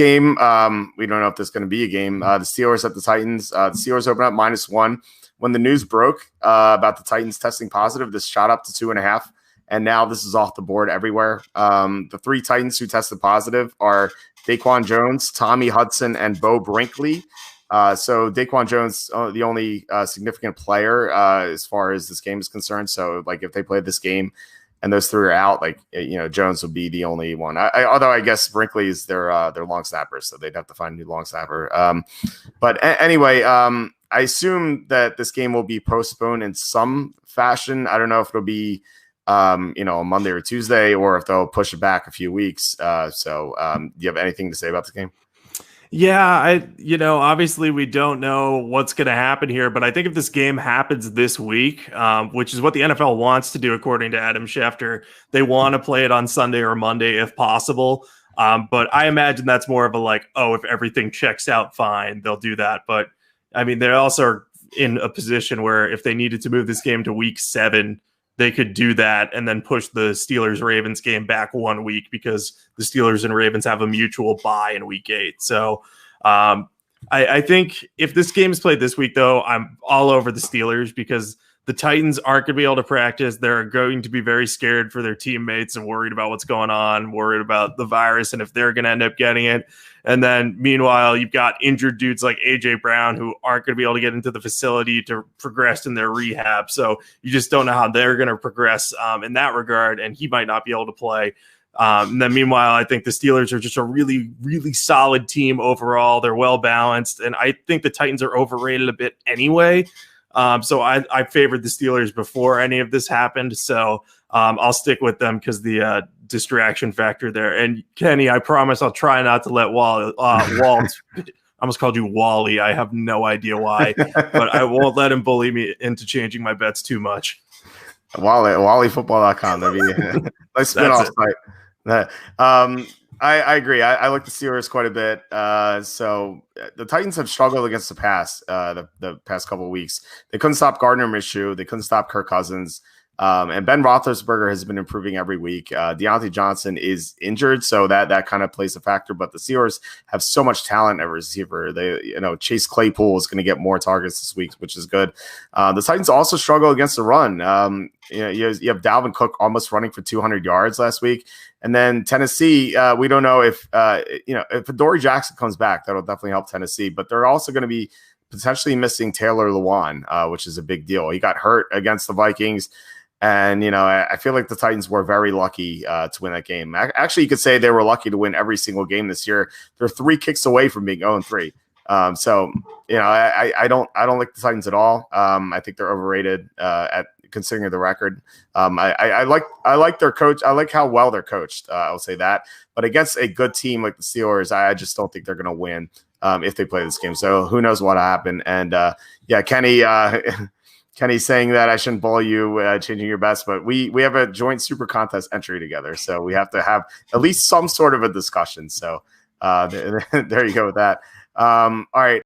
game, we don't know if there's going to be a game. The Steelers at the Titans. The Steelers open up -1. When the news broke about the Titans testing positive, this shot up to 2.5. And now this is off the board everywhere. The 3 Titans who tested positive are Daquan Jones, Tommy Hudson, and Bo Brinkley. So Daquan Jones, the only significant player as far as this game is concerned. So like if they play this game and those 3 are out, like, Jones would be the only one. Although I guess Brinkley is their long snapper, so they'd have to find a new long snapper. But anyway, I assume that this game will be postponed in some fashion. I don't know if it'll be a Monday or Tuesday, or if they'll push it back a few weeks. Do you have anything to say about the game? Yeah, obviously we don't know what's going to happen here, but I think if this game happens this week, which is what the NFL wants to do, according to Adam Schefter, they want to play it on Sunday or Monday if possible. But I imagine that's more of a if everything checks out, fine, they'll do that. But I mean, they also are in a position where if they needed to move this game to week 7, they could do that and then push the Steelers-Ravens game back 1 week, because the Steelers and Ravens have a mutual bye in week 8. So I think if this game is played this week, though, I'm all over the Steelers, because the Titans aren't going to be able to practice. They're going to be very scared for their teammates and worried about what's going on, worried about the virus and if they're going to end up getting it. And then meanwhile, you've got injured dudes like A.J. Brown who aren't going to be able to get into the facility to progress in their rehab. So you just don't know how they're going to progress in that regard, and he might not be able to play. And then meanwhile, I think the Steelers are just a really, really solid team overall. They're well-balanced, and I think the Titans are overrated a bit anyway. So I favored the Steelers before any of this happened. So I'll stick with them because the distraction factor there. And Kenny, I promise I'll try not to let Walt, I almost called you Wally. I have no idea why, but I won't let him bully me into changing my bets too much. WallyFootball.com. That'd be nice spin-off site. I agree. I like the Steelers quite a bit. So the Titans have struggled against the pass the past couple of weeks. They couldn't stop Gardner Minshew. They couldn't stop Kirk Cousins. And Ben Roethlisberger has been improving every week. Deontay Johnson is injured, so that kind of plays a factor. But the Steelers have so much talent at receiver. Chase Claypool is going to get more targets this week, which is good. The Titans also struggle against the run. You have Dalvin Cook almost running for 200 yards last week. And then Tennessee, we don't know if Adoree Jackson comes back, that'll definitely help Tennessee. But they're also going to be potentially missing Taylor Lewan, which is a big deal. He got hurt against the Vikings. And, I feel like the Titans were very lucky to win that game. Actually, you could say they were lucky to win every single game this year. They're 3 kicks away from being 0-3. I don't like the Titans at all. I think they're overrated at considering the record. I like their coach. I like how well they're coached. I'll say that. But against a good team like the Steelers, I just don't think they're going to win if they play this game. So who knows what happened? And Kenny's saying that I shouldn't bully you changing your bets, but we have a joint super contest entry together, so we have to have at least some sort of a discussion. So there you go with that. All right.